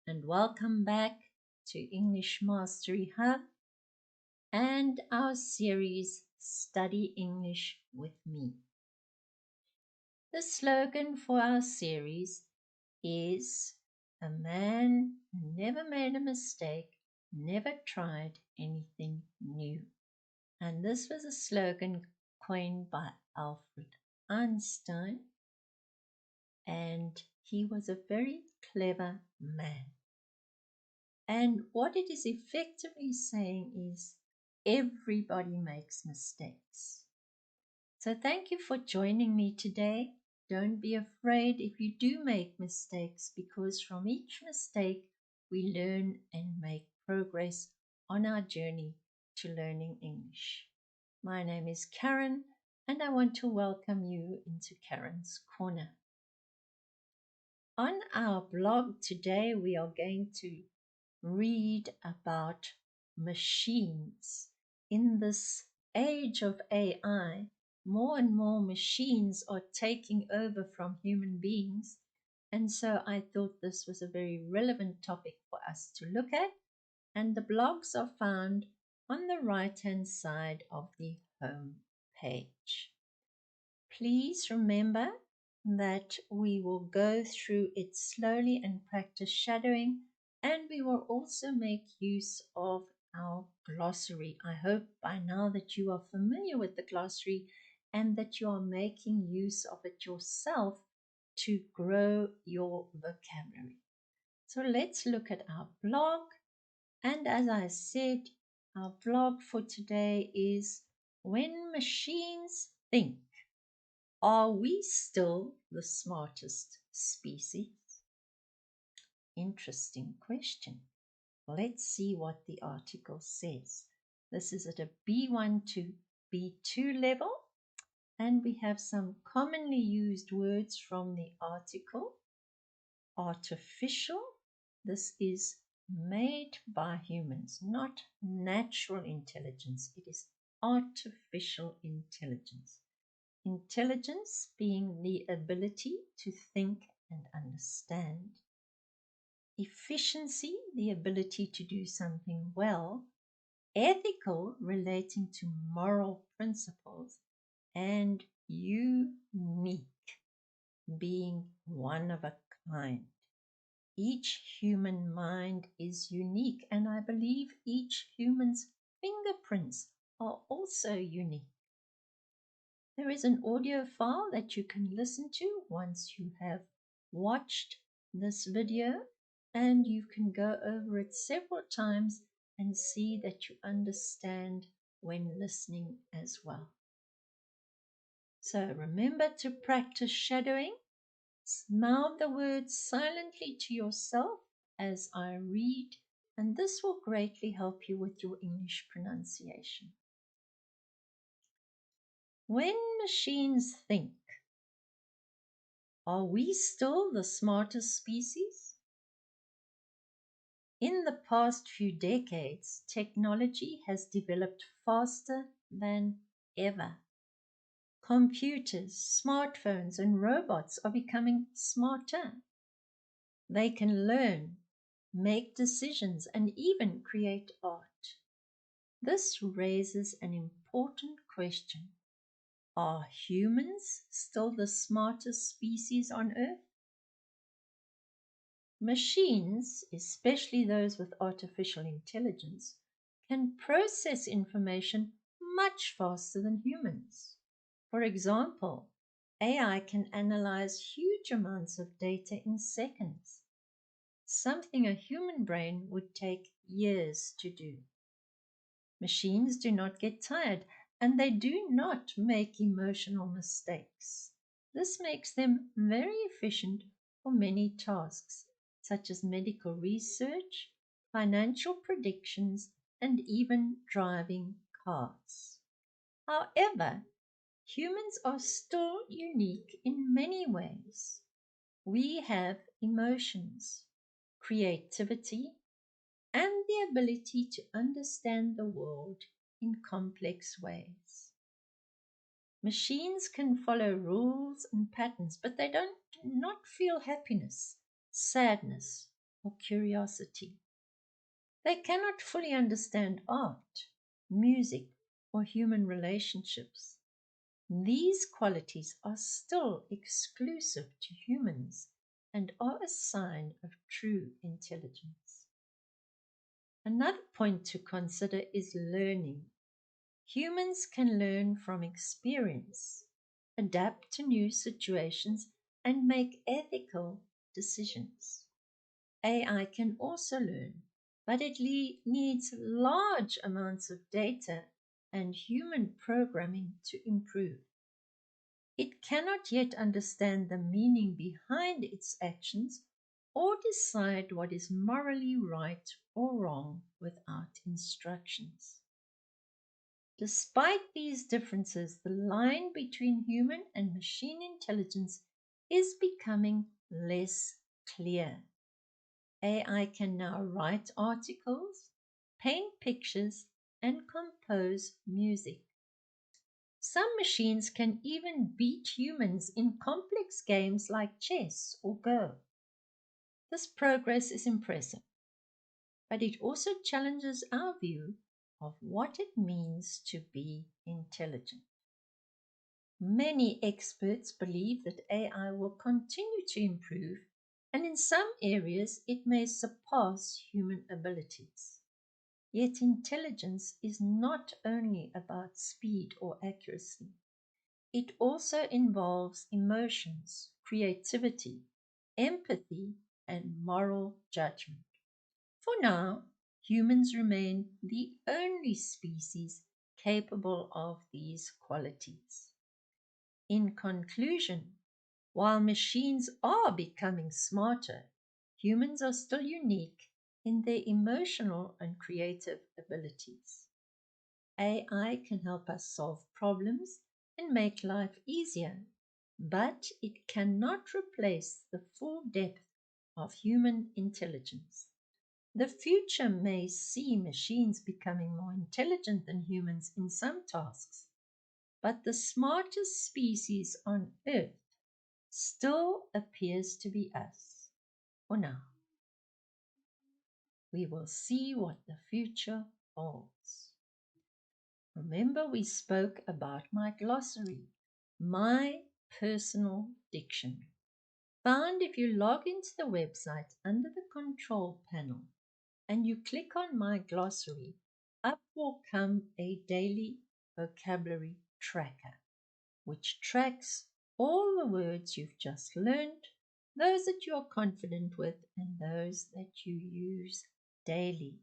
and welcome back to English Mastery Hub and our series Study English with Me. The slogan for our series is "A man who never made a mistake, never tried anything new." And this was a slogan coined by Albert Einstein, and he was a very clever man. And what it is effectively saying is everybody makes mistakes. So thank you for joining me today. Don't be afraid if you do make mistakes, because from each mistake we learn and make progress on our journey to learning English. My name is Karen, and I want to welcome you into Karen's Corner. On our blog today, we are going to read about machines. In this age of AI, more and more machines are taking over from human beings, and so I thought this was a very relevant topic for us to look at, and the blogs are found on the right-hand side of the home page. Please remember that we will go through it slowly and practice shadowing, and we will also make use of our glossary. I hope by now that you are familiar with the glossary and that you are making use of it yourself to grow your vocabulary. So let's look at our blog. And as I said, our blog for today is "When Machines Think, Are we Still the Smartest Species?" Interesting question. Let's see what the article says. This is at a B1 to B2 level, and we have some commonly used words from the article. Artificial. This is made by humans, not natural intelligence. It is artificial intelligence. Intelligence being the ability to think and understand. Efficiency, the ability to do something well. Ethical, relating to moral principles. And unique, being one of a kind. Each human mind is unique, and I believe each human's fingerprints are also unique. There is an audio file that you can listen to once you have watched this video, and you can go over it several times and see that you understand when listening as well. So remember to practice shadowing. Mouth the words silently to yourself as I read, and this will greatly help you with your English pronunciation. When machines think, are we still the smartest species? In the past few decades, technology has developed faster than ever. Computers, smartphones, and robots are becoming smarter. They can learn, make decisions, and even create art. This raises an important question. Are humans still the smartest species on Earth? Machines, especially those with artificial intelligence, can process information much faster than humans. For example, AI can analyze huge amounts of data in seconds, something a human brain would take years to do. Machines do not get tired, and they do not make emotional mistakes. This makes them very efficient for many tasks, such as medical research, financial predictions, and even driving cars. However, humans are still unique in many ways. We have emotions, creativity, and the ability to understand the world in complex ways. Machines can follow rules and patterns, but they do not feel happiness, sadness, or curiosity. They cannot fully understand art, music, or human relationships. These qualities are still exclusive to humans and are a sign of true intelligence. Another point to consider is learning. Humans can learn from experience, adapt to new situations, and make ethical decisions. AI can also learn, but it needs large amounts of data and human programming to improve. It cannot yet understand the meaning behind its actions or decide what is morally right or wrong without instructions. Despite these differences, the line between human and machine intelligence is becoming less clear. AI can now write articles, paint pictures, and compose music. Some machines can even beat humans in complex games like chess or Go. This progress is impressive, but it also challenges our view of what it means to be intelligent. Many experts believe that AI will continue to improve, and in some areas it may surpass human abilities. Yet intelligence is not only about speed or accuracy. It also involves emotions, creativity, empathy, and moral judgment. For now, humans remain the only species capable of these qualities. In conclusion, while machines are becoming smarter, humans are still unique in their emotional and creative abilities. AI can help us solve problems and make life easier, but it cannot replace the full depth of human intelligence. The future may see machines becoming more intelligent than humans in some tasks, but the smartest species on Earth still appears to be us. For now, we will see what the future holds. Remember, we spoke about my glossary, my personal dictionary. Found if you log into the website under the control panel and you click on my glossary, up will come a daily vocabulary tracker, which tracks all the words you've just learned, those that you are confident with, and those that you use daily.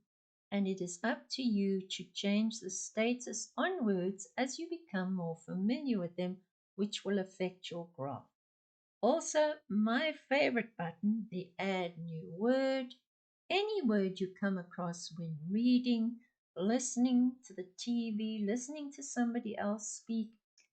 And it is up to you to change the status on words as you become more familiar with them, which will affect your graph. Also, my favorite button, the Add New Word. Any word you come across when reading, listening to the TV, listening to somebody else speak,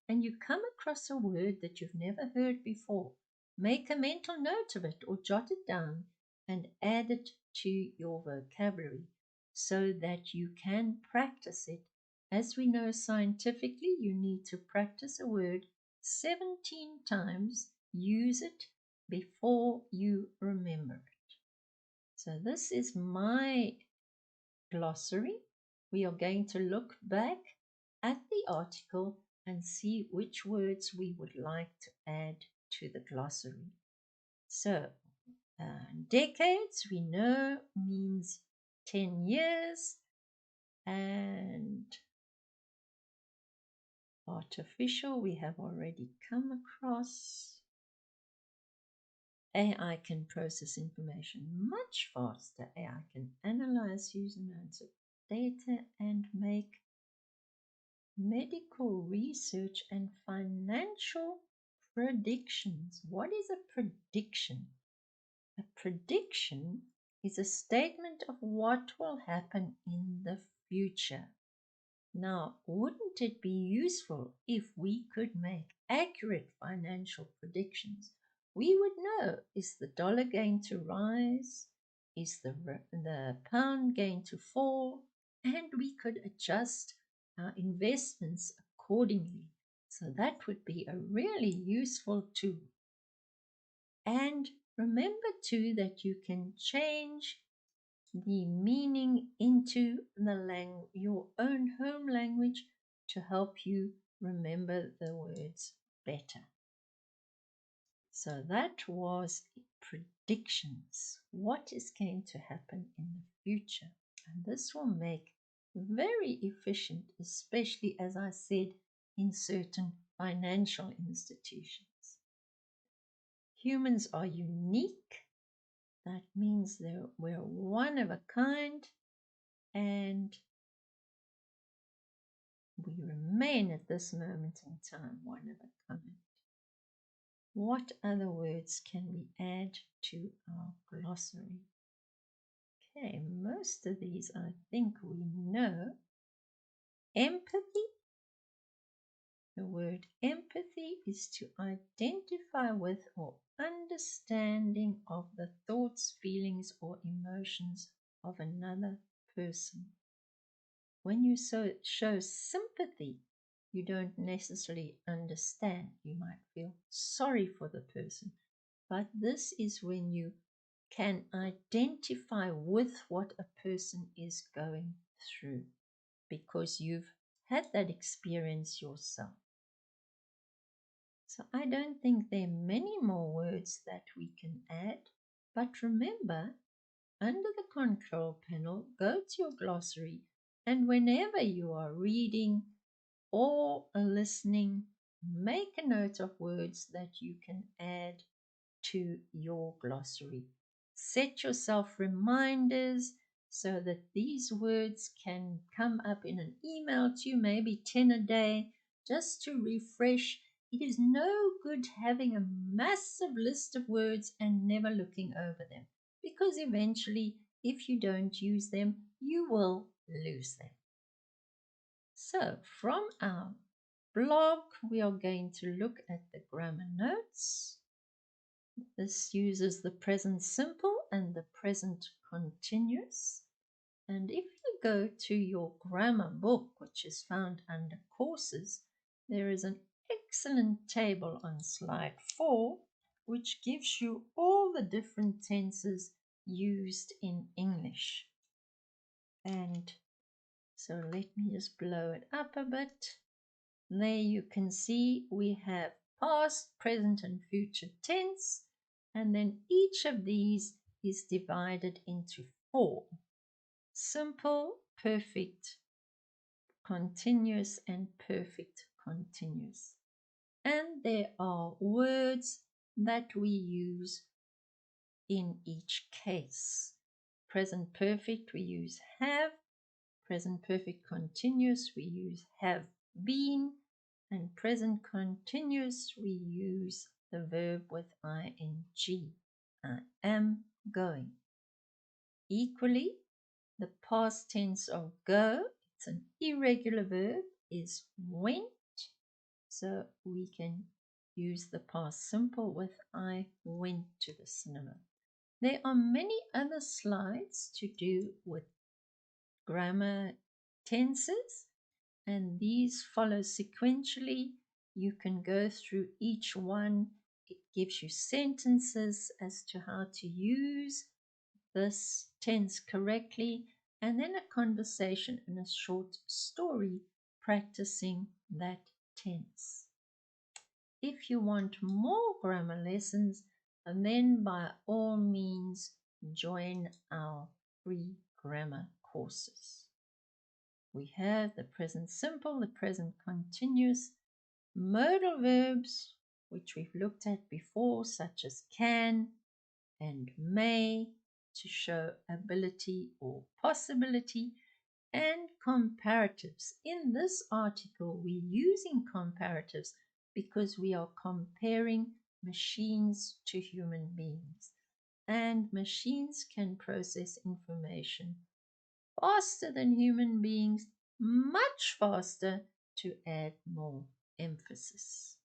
and you come across a word that you've never heard before, make a mental note of it or jot it down and add it to your vocabulary so that you can practice it. As we know scientifically, you need to practice a word 17 times, use it before you remember it. So this is my glossary. We are going to look back at the article and see which words we would like to add to the glossary. So, decades we know means 10 years, and artificial we have already come across. AI can process information much faster. AI can analyze huge amounts of data and make medical research and financial predictions. What is a prediction? A prediction is a statement of what will happen in the future. Now, wouldn't it be useful if we could make accurate financial predictions? We would know, is the dollar going to rise? Is the pound going to fall? And we could adjust our investments accordingly. So that would be a really useful tool. And Remember too that you can change the meaning into your own home language to help you remember the words better. So that was predictions. What is going to happen in the future? And this will make very efficient, especially as I said, in certain financial institutions. Humans are unique. That means that we're one of a kind, and we remain at this moment in time one of a kind. What other words can we add to our glossary? Okay, most of these I think we know. Empathy. The word empathy is to identify with or understanding of the thoughts, feelings, or emotions of another person. When you show sympathy, you don't necessarily understand. You might feel sorry for the person, but this is when you can identify with what a person is going through because you've had that experience yourself. So I don't think there are many more words that we can add, but remember, under the control panel, go to your glossary, and whenever you are reading or listening, make a note of words that you can add to your glossary. Set yourself reminders so that these words can come up in an email to you, maybe 10 a day, just to refresh. It is no good having a massive list of words and never looking over them, because eventually, if you don't use them, you will lose them. So, from our blog, we are going to look at the grammar notes. This uses the present simple and the present continuous. And if you go to your grammar book, which is found under courses, there is an excellent table on slide 4, which gives you all the different tenses used in English. And so let me just blow it up a bit. There you can see we have past, present, and future tense. And then each of these is divided into 4. Simple, perfect, continuous, and perfect continuous. And there are words that we use in each case. Present perfect, we use have. Present perfect continuous, we use have been. And present continuous, we use the verb with ing. I am going. Equally, the past tense of go, it's an irregular verb, is went. So we can use the past simple with I went to the cinema. There are many other slides to do with grammar tenses, and these follow sequentially. You can go through each one. It gives you sentences as to how to use this tense correctly, and then a conversation and a short story practicing that tense. If you want more grammar lessons, then by all means join our free grammar courses. We have the present simple, the present continuous, modal verbs, which we've looked at before, such as can and may, to show ability or possibility, and comparatives. In this article, we're using comparatives because we are comparing machines to human beings. And machines can process information faster than human beings, much faster, to add more emphasis.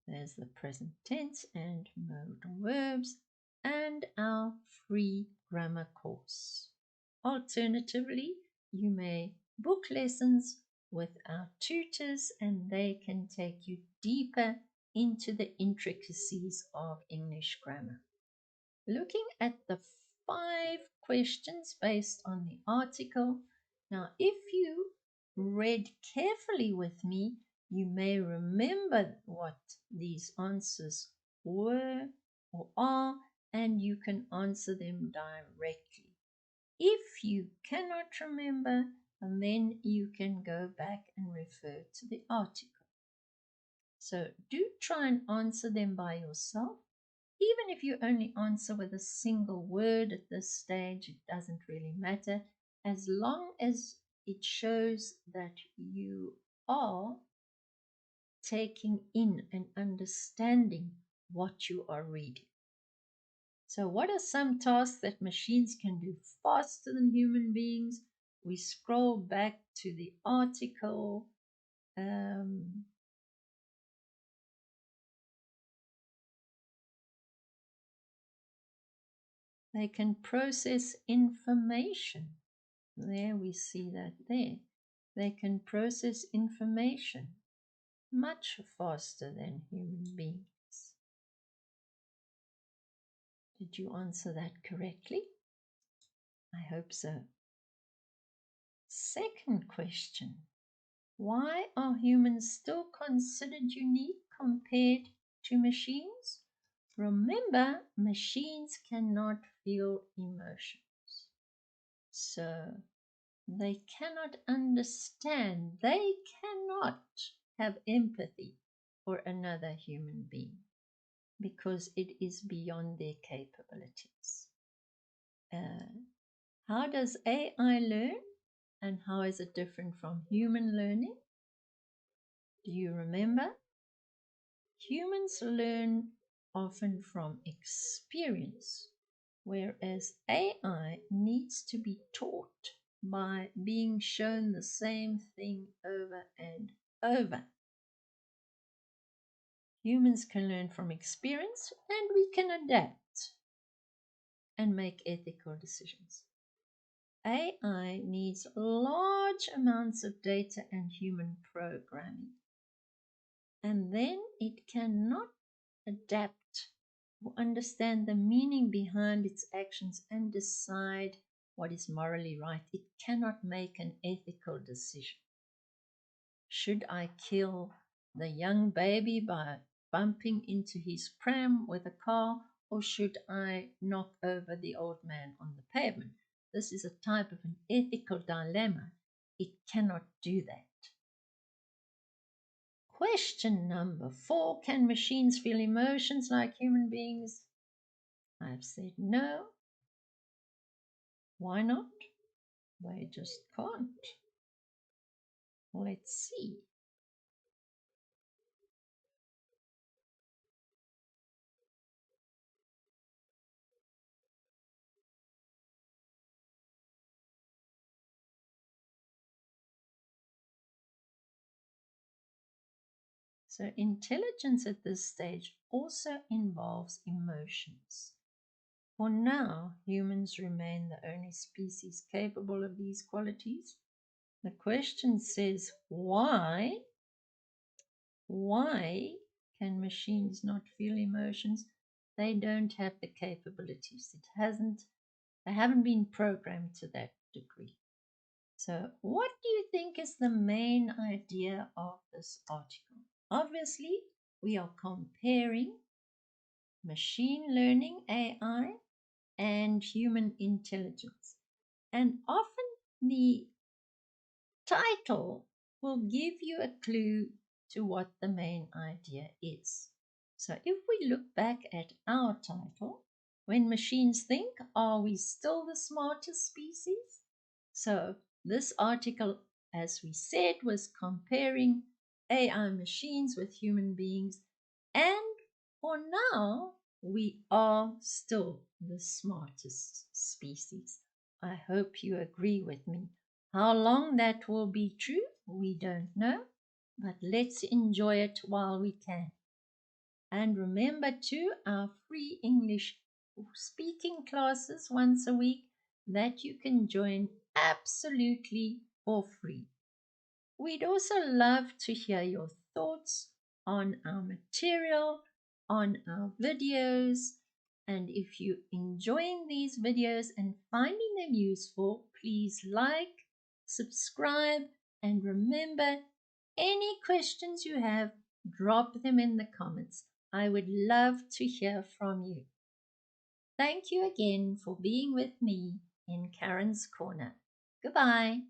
There's the present tense and modal verbs and our free grammar course. Alternatively, you may book lessons with our tutors, and they can take you deeper into the intricacies of English grammar. Looking at the 5 questions based on the article. Now, if you read carefully with me, you may remember what these answers were or are, and you can answer them directly. If you cannot remember, and then you can go back and refer to the article. So do try and answer them by yourself. Even if you only answer with a single word at this stage, it doesn't really matter, as long as it shows that you are taking in and understanding what you are reading. So what are some tasks that machines can do faster than human beings? We scroll back to the article. They can process information. There we see that there. They can process information much faster than human beings. Did you answer that correctly? I hope so. Second question. Why are humans still considered unique compared to machines? Remember, machines cannot feel emotions. So they cannot understand, they cannot have empathy for another human being because it is beyond their capabilities. How does AI learn and how is it different from human learning? Do you remember? Humans learn often from experience, whereas AI needs to be taught by being shown the same thing over and over. Humans can learn from experience and we can adapt and make ethical decisions. AI needs large amounts of data and human programming, and then it cannot adapt or understand the meaning behind its actions and decide what is morally right. It cannot make an ethical decision. Should I kill the young baby by bumping into his pram with a car, or should I knock over the old man on the pavement? This is a type of an ethical dilemma. It cannot do that. Question number 4. Can machines feel emotions like human beings? I've said no. Why not? They just can't. Let's see. So intelligence at this stage also involves emotions. For now, humans remain the only species capable of these qualities. The question says, why? Why can machines not feel emotions? They don't have the capabilities. They haven't been programmed to that degree. So, what do you think is the main idea of this article? Obviously, we are comparing machine learning, AI, and human intelligence. And often the title will give you a clue to what the main idea is. So if we look back at our title, when machines think, are we still the smartest species? So this article, as we said, was comparing AI machines with human beings, and for now, we are still the smartest species. I hope you agree with me. How long that will be true, we don't know, but let's enjoy it while we can. And remember too, our free English speaking classes once a week that you can join absolutely for free. We'd also love to hear your thoughts on our material, on our videos. And if you're enjoying these videos and finding them useful, please like, subscribe, and remember, any questions you have, drop them in the comments. I would love to hear from you. Thank you again for being with me in Karen's Corner. Goodbye.